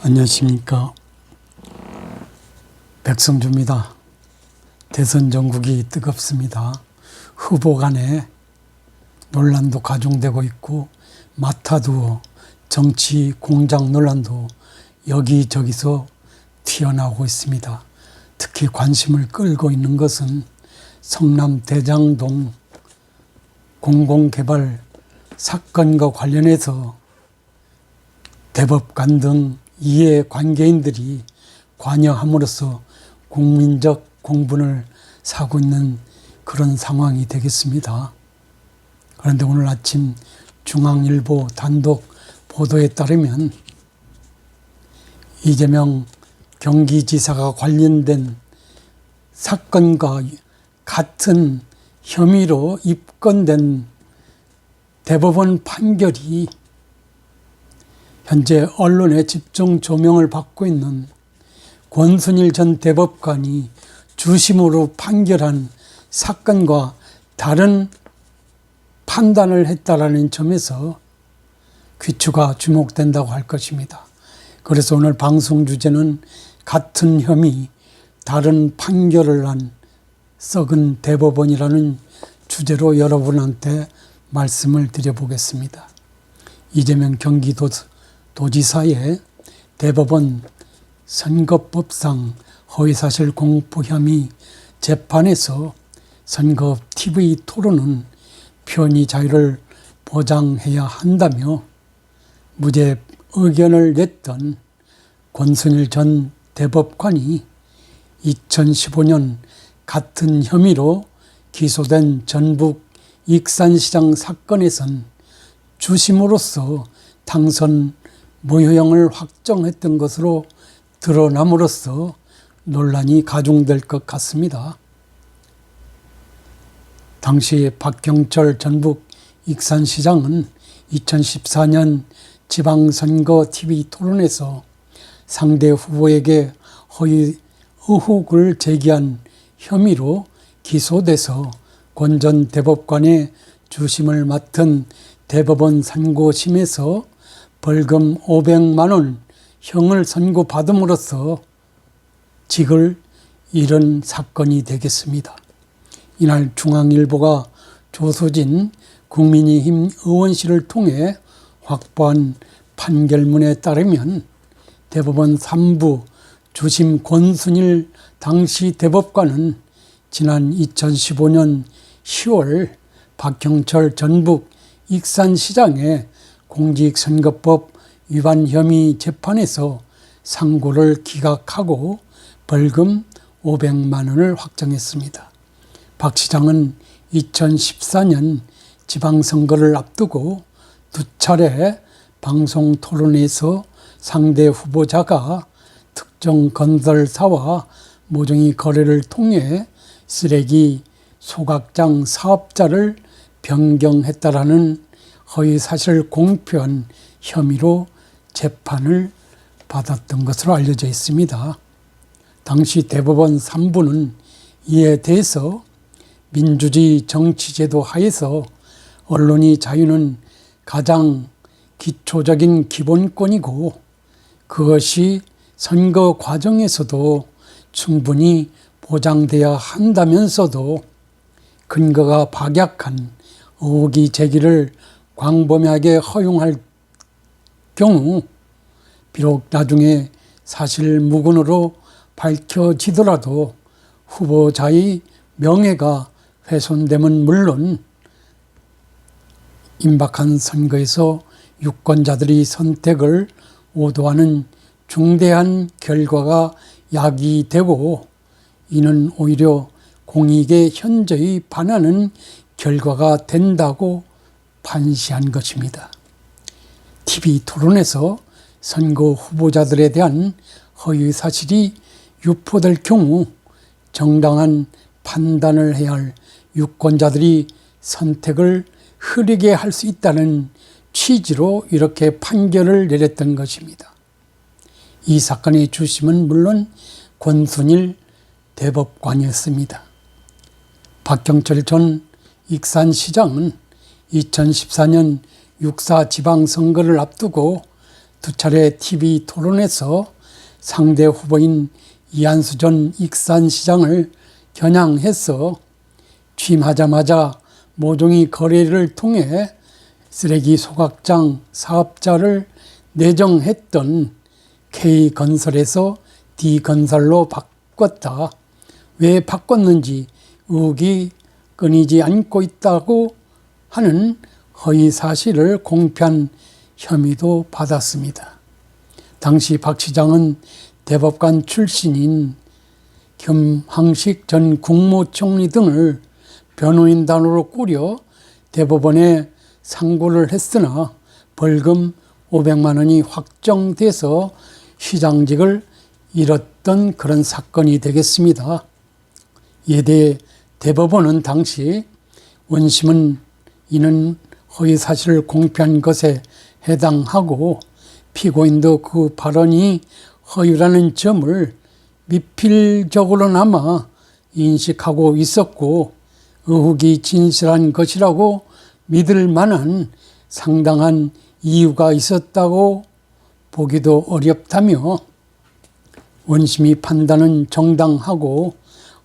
안녕하십니까. 백성주입니다. 대선 전국이 뜨겁습니다. 후보 간에 논란도 가중되고 있고 마타두어 정치 공작 논란도 여기저기서 튀어나오고 있습니다. 특히 관심을 끌고 있는 것은 성남 대장동 공공개발 사건과 관련해서 대법관 등 이해관계인들이 관여함으로써 국민적 공분을 사고 있는 그런 상황이 되겠습니다. 그런데 오늘 아침 중앙일보 단독 보도에 따르면 이재명 경기지사가 관련된 사건과 같은 혐의로 입건된 대법원 판결이 현재 언론에 집중 조명을 받고 있는 권순일 전 대법관이 주심으로 판결한 사건과 다른 판단을 했다라는 점에서 귀추가 주목된다고 할 것입니다. 그래서 오늘 방송 주제는 같은 혐의, 다른 판결을 한 썩은 대법원이라는 주제로 여러분한테 말씀을 드려보겠습니다. 이재명 경기도지사의 대법원 선거법상 허위사실 공표 혐의 재판에서 선거 TV 토론은 표현의 자유를 보장해야 한다며 무죄 의견을 냈던 권순일 전 대법관이 2015년 같은 혐의로 기소된 전북 익산시장 사건에선 주심으로서 당선 무효형을 확정했던 것으로 드러남으로써 논란이 가중될 것 같습니다. 당시 박경철 전북 익산시장은 2014년 지방선거 TV 토론에서 상대 후보에게 허위 의혹을 제기한 혐의로 기소돼서 권 전 대법관의 주심을 맡은 대법원 상고심에서 벌금 500만 원 형을 선고받음으로써 직을 잃은 사건이 되겠습니다. 이날 중앙일보가 조수진 국민의힘 의원실을 통해 확보한 판결문에 따르면 대법원 3부 주심 권순일 당시 대법관은 지난 2015년 10월 박경철 전북 익산시장의 공직선거법 위반 혐의 재판에서 상고를 기각하고 벌금 500만 원을 확정했습니다. 박 시장은 2014년 지방선거를 앞두고 두 차례 방송 토론에서 상대 후보자가 특정 건설사와 모종의 거래를 통해 쓰레기 소각장 사업자를 변경했다라는 허위사실 공표한 혐의로 재판을 받았던 것으로 알려져 있습니다. 당시 대법원 3부는 이에 대해서 민주주의 정치제도 하에서 언론의 자유는 가장 기초적인 기본권이고 그것이 선거 과정에서도 충분히 보장돼야 한다면서도 근거가 박약한 의혹이 제기를 광범위하게 허용할 경우 비록 나중에 사실무근으로 밝혀지더라도 후보자의 명예가 훼손됨은 물론 임박한 선거에서 유권자들이 선택을 오도하는 중대한 결과가 야기되고 이는 오히려 공익에 현저히 반하는 결과가 된다고 판시한 것입니다. TV 토론에서 선거 후보자들에 대한 허위 사실이 유포될 경우 정당한 판단을 해야 할 유권자들이 선택을 흐리게 할 수 있다는 취지로 이렇게 판결을 내렸던 것입니다. 이 사건의 주심은 물론 권순일 대법관이었습니다. 박경철 전 익산시장은 2014년 6.4 지방선거를 앞두고 두 차례 TV 토론에서 상대 후보인 이한수 전 익산시장을 겨냥해서 취임하자마자 모종의 거래를 통해 쓰레기 소각장 사업자를 내정했던 K건설에서 D건설로 바꿨다. 왜 바꿨는지 의혹이 끊이지 않고 있다고 하는 허위 사실을 공표한 혐의도 받았습니다. 당시 박 시장은 대법관 출신인 김항식 전 국무총리 등을 변호인단으로 꾸려 대법원에 상고를 했으나 벌금 500만 원이 확정돼서 시장직을 잃었던 그런 사건이 되겠습니다. 이에 대해 대법원은 당시 원심은 이는 허위 사실을 공표한 것에 해당하고 피고인도 그 발언이 허위라는 점을 미필적으로나마 인식하고 있었고 의혹이 진실한 것이라고 믿을 만한 상당한 이유가 있었다고 보기도 어렵다며 원심이 판단은 정당하고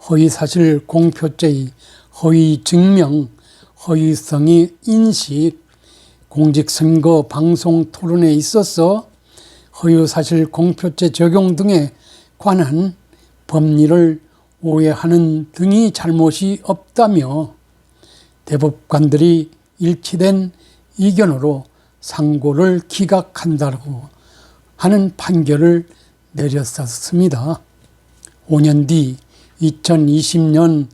허위사실 공표죄의 허위 증명, 허위성의 인식, 공직선거 방송 토론에 있어서 허위사실 공표죄 적용 등에 관한 법리를 오해하는 등의 잘못이 없다며 대법관들이 일치된 의견으로 상고를 기각한다고 하는 판결을 내렸었습니다. 5년 뒤 2020년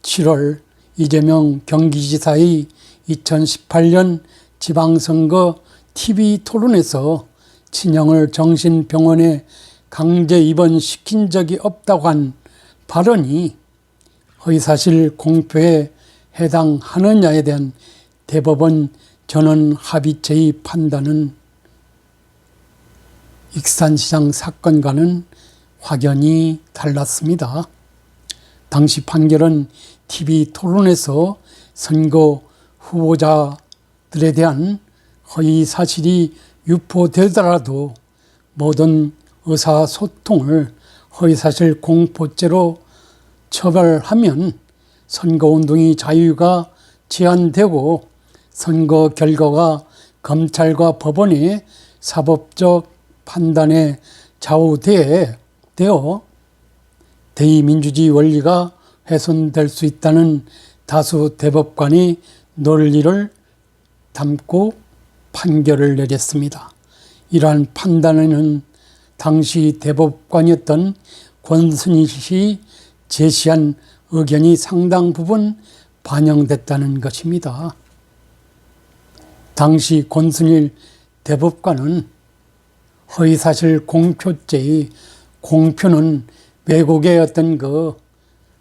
7월 이재명 경기지사의 2018년 지방선거 TV 토론에서 친형을 정신병원에 강제 입원시킨 적이 없다고 한 발언이 허위사실 공표에 해당하느냐에 대한 대법원 전원 합의체의 판단은 익산시장 사건과는 확연히 달랐습니다. 당시 판결은 TV 토론에서 선거 후보자들에 대한 허위 사실이 유포되더라도 모든 의사소통을 허위사실 공포죄로 처벌하면 선거운동의 자유가 제한되고 선거 결과가 검찰과 법원의 사법적 판단에 좌우되어 대의민주주의 원리가 훼손될 수 있다는 다수 대법관이 논리를 담고 판결을 내렸습니다. 이러한 판단에는 당시 대법관이었던 권순일 씨 제시한 의견이 상당 부분 반영됐다는 것입니다. 당시 권순일 대법관은 허위사실 공표죄의 공표는 외국의 어떤 그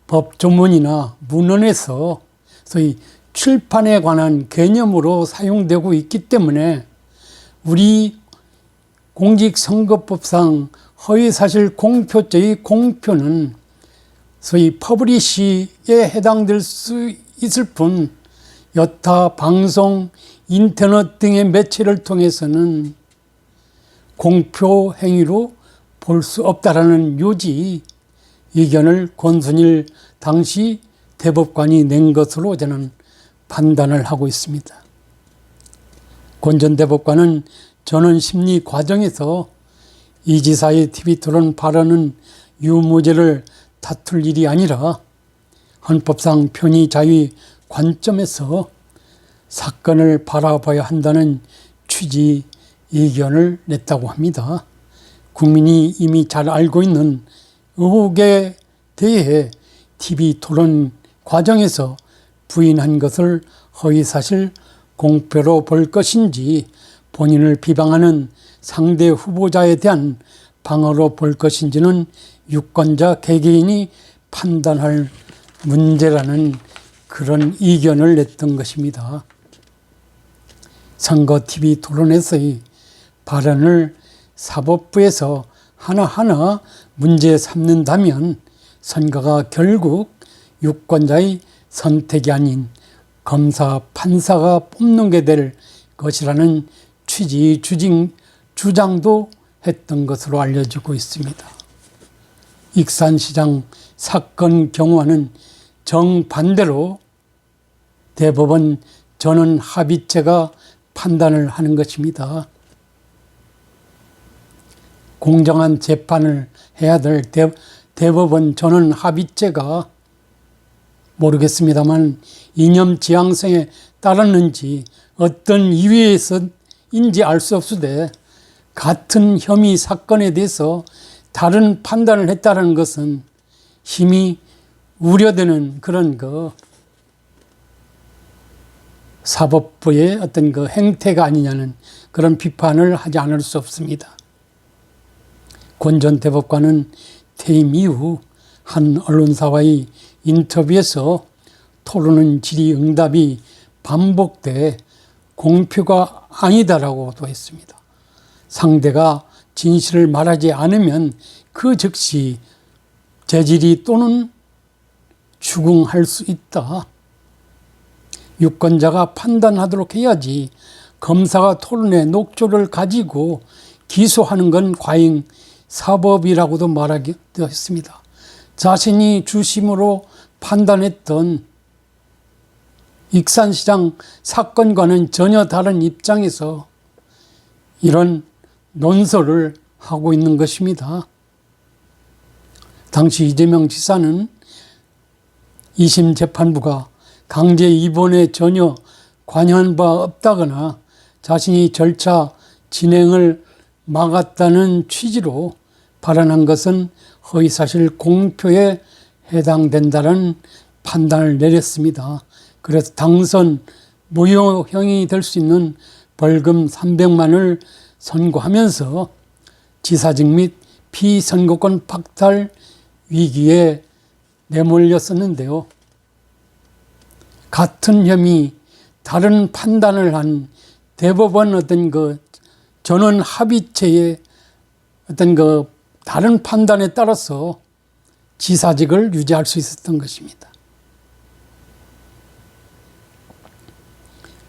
법조문이나 문헌에서 소위 출판에 관한 개념으로 사용되고 있기 때문에 우리 공직선거법상 허위사실 공표죄의 공표는 소위 퍼블리시에 해당될 수 있을 뿐 여타 방송, 인터넷 등의 매체를 통해서는 공표 행위로 볼 수 없다라는 요지 의견을 권순일 당시 대법관이 낸 것으로 저는 판단을 하고 있습니다. 권 전 대법관은 전원 심리 과정에서 이 지사의 TV 토론 발언은 유무죄를 다툴 일이 아니라 헌법상 편의 자유의 관점에서 사건을 바라봐야 한다는 취지 의견을 냈다고 합니다. 국민이 이미 잘 알고 있는 의혹에 대해 TV 토론 과정에서 부인한 것을 허위사실 공표로 볼 것인지 본인을 비방하는 상대 후보자에 대한 방어로 볼 것인지는 유권자 개개인이 판단할 문제라는 그런 의견을 냈던 것입니다. 선거 TV 토론에서의 발언을 사법부에서 하나하나 문제 삼는다면 선거가 결국 유권자의 선택이 아닌 검사, 판사가 뽑는 게 될 것이라는 취지 주장도 했던 것으로 알려지고 있습니다. 익산시장 사건 경우와는 정반대로 대법원 전원 합의체가 판단을 하는 것입니다. 공정한 재판을 해야 될 대법원 전원 합의체가 모르겠습니다만 이념 지향성에 따랐는지 어떤 이유에서인지 알 수 없으되 같은 혐의 사건에 대해서 다른 판단을 했다는 것은 힘이 우려되는 그런 사법부의 어떤 행태가 아니냐는 그런 비판을 하지 않을 수 없습니다. 권 전 대법관은 퇴임 이후 한 언론사와의 인터뷰에서 토론은 질의응답이 반복돼 공표가 아니다라고도 했습니다. 상대가 진실을 말하지 않으면 그 즉시 재질이 또는 추궁할 수 있다. 유권자가 판단하도록 해야지 검사가 토론의 녹조를 가지고 기소하는 건 과잉 사법이라고도 말하기도 했습니다. 자신이 주심으로 판단했던 익산시장 사건과는 전혀 다른 입장에서 이런 논설을 하고 있는 것입니다. 당시 이재명 지사는 2심 재판부가 강제 입원에 전혀 관여한 바 없다거나 자신이 절차 진행을 막았다는 취지로 발언한 것은 허위사실 공표에 해당된다는 판단을 내렸습니다. 그래서 당선 무효형이 될 수 있는 벌금 300만을 선고하면서 지사직 및 피선거권 박탈 위기에 내몰렸었는데요. 같은 혐의, 다른 판단을 한 대법원 전원 합의체의 다른 판단에 따라서 지사직을 유지할 수 있었던 것입니다.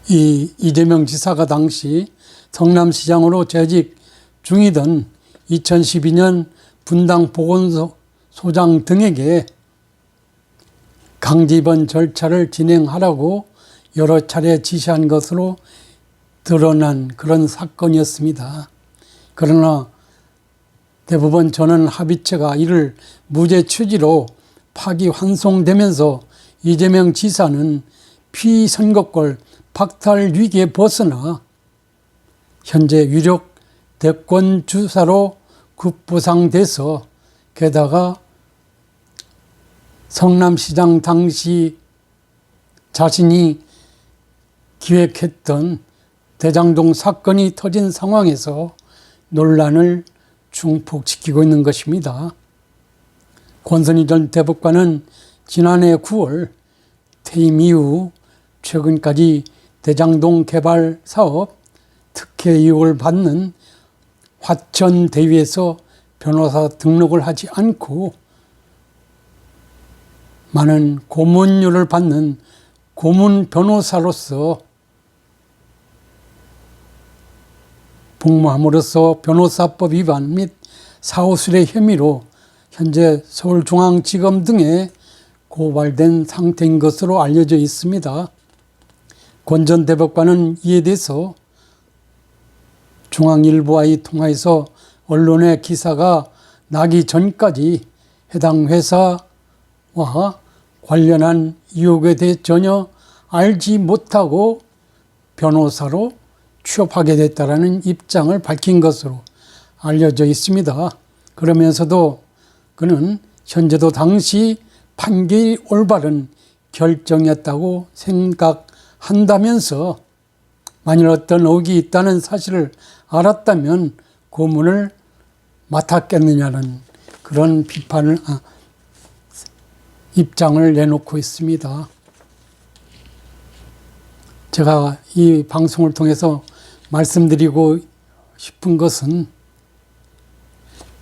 이재명 지사가 당시 성남시장으로 재직 중이던 2012년 분당 보건소장 등에게 강제 입원 절차를 진행하라고 여러 차례 지시한 것으로 드러난 그런 사건이었습니다. 그러나 대법원 전원 합의체가 이를 무죄 취지로 파기환송되면서 이재명 지사는 피선거권 박탈 위기에 벗어나 현재 유력 대권 주사로 급부상돼서 게다가 성남시장 당시 자신이 기획했던 대장동 사건이 터진 상황에서 논란을 중폭시키고 있는 것입니다. 권선희 전 대법관은 지난해 9월 퇴임 이후 최근까지 대장동 개발 사업 특혜 의혹을 받는 화천대유에서 변호사 등록을 하지 않고 많은 고문료를 받는 고문 변호사로서 복무함으로써 변호사법 위반 및 사후수뢰 혐의로 현재 서울중앙지검 등에 고발된 상태인 것으로 알려져 있습니다. 권 전 대법관은 이에 대해서 중앙일보와의 통화에서 언론의 기사가 나기 전까지 해당 회사와 관련한 의혹에 대해 전혀 알지 못하고 변호사로 취업하게 됐다라는 입장을 밝힌 것으로 알려져 있습니다. 그러면서도 그는 현재도 당시 판결이 올바른 결정이었다고 생각한다면서 만일 어떤 의혹이 있다는 사실을 알았다면 고문을 맡았겠느냐는 그런 입장을 내놓고 있습니다. 제가 이 방송을 통해서 말씀드리고 싶은 것은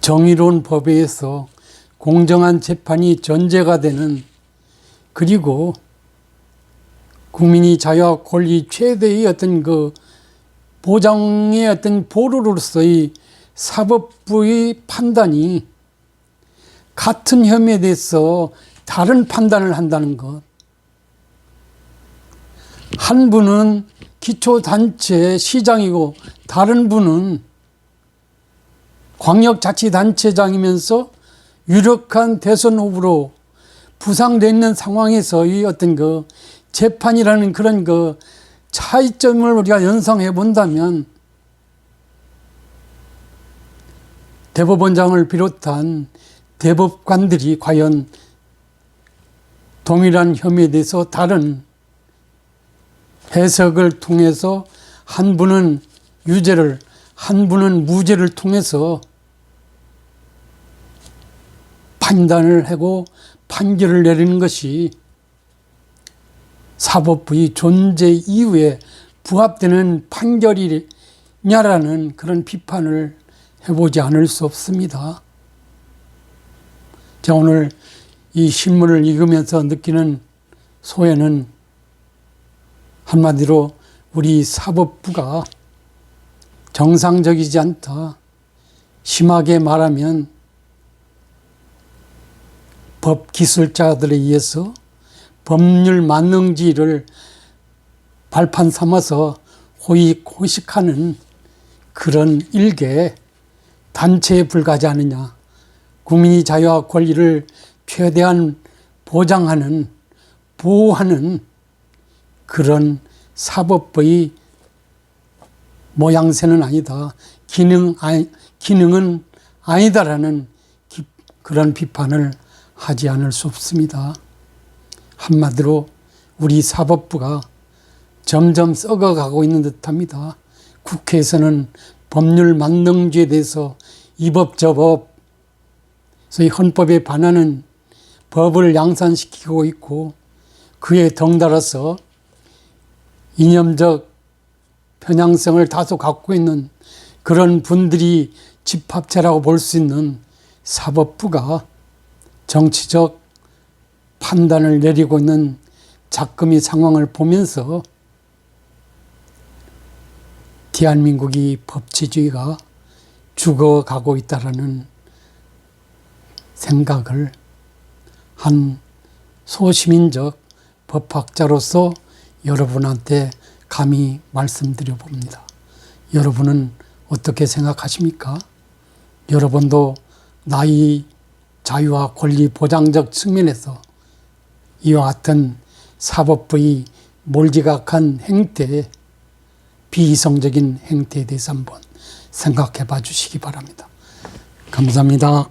정의로운 법에 의해서 공정한 재판이 전제가 되는, 그리고 국민이 자유와 권리 최대의 보장의 어떤 보루로서의 사법부의 판단이 같은 혐의에 대해서 다른 판단을 한다는 것. 한 분은 기초단체 시장이고 다른 분은 광역자치단체장이면서 유력한 대선 후보로 부상되어 있는 상황에서의 어떤 그 재판이라는 그런 그 차이점을 우리가 연상해 본다면 대법원장을 비롯한 대법관들이 과연 동일한 혐의에 대해서 다른 해석을 통해서 한 분은 유죄를, 한 분은 무죄를 통해서 판단을 하고 판결을 내리는 것이 사법부의 존재 이유에 부합되는 판결이냐라는 그런 비판을 해보지 않을 수 없습니다. 제가 오늘 이 신문을 읽으면서 느끼는 소회는 한마디로 우리 사법부가 정상적이지 않다. 심하게 말하면 법기술자들에 의해서 법률 만능지를 발판 삼아서 호의호식하는 그런 일개 단체에 불과하지 않느냐. 국민의 자유와 권리를 최대한 보장하는, 보호하는 그런 사법부의 모양새는 아니다. 기능은 아니다라는 그런 비판을 하지 않을 수 없습니다. 한마디로 우리 사법부가 점점 썩어가고 있는 듯합니다. 국회에서는 법률 만능주의에 대해서 이법 저법, 소위 헌법에 반하는 법을 양산시키고 있고 그에 덩달아서 이념적 편향성을 다소 갖고 있는 그런 분들이 집합체라고 볼 수 있는 사법부가 정치적 판단을 내리고 있는 작금의 상황을 보면서 대한민국이 법치주의가 죽어가고 있다라는 생각을 한 소시민적 법학자로서 여러분한테 감히 말씀드려 봅니다. 여러분은 어떻게 생각하십니까? 여러분도 나의 자유와 권리 보장적 측면에서 이와 같은 사법부의 몰지각한 행태, 비이성적인 행태에 대해서 한번 생각해 봐 주시기 바랍니다. 감사합니다.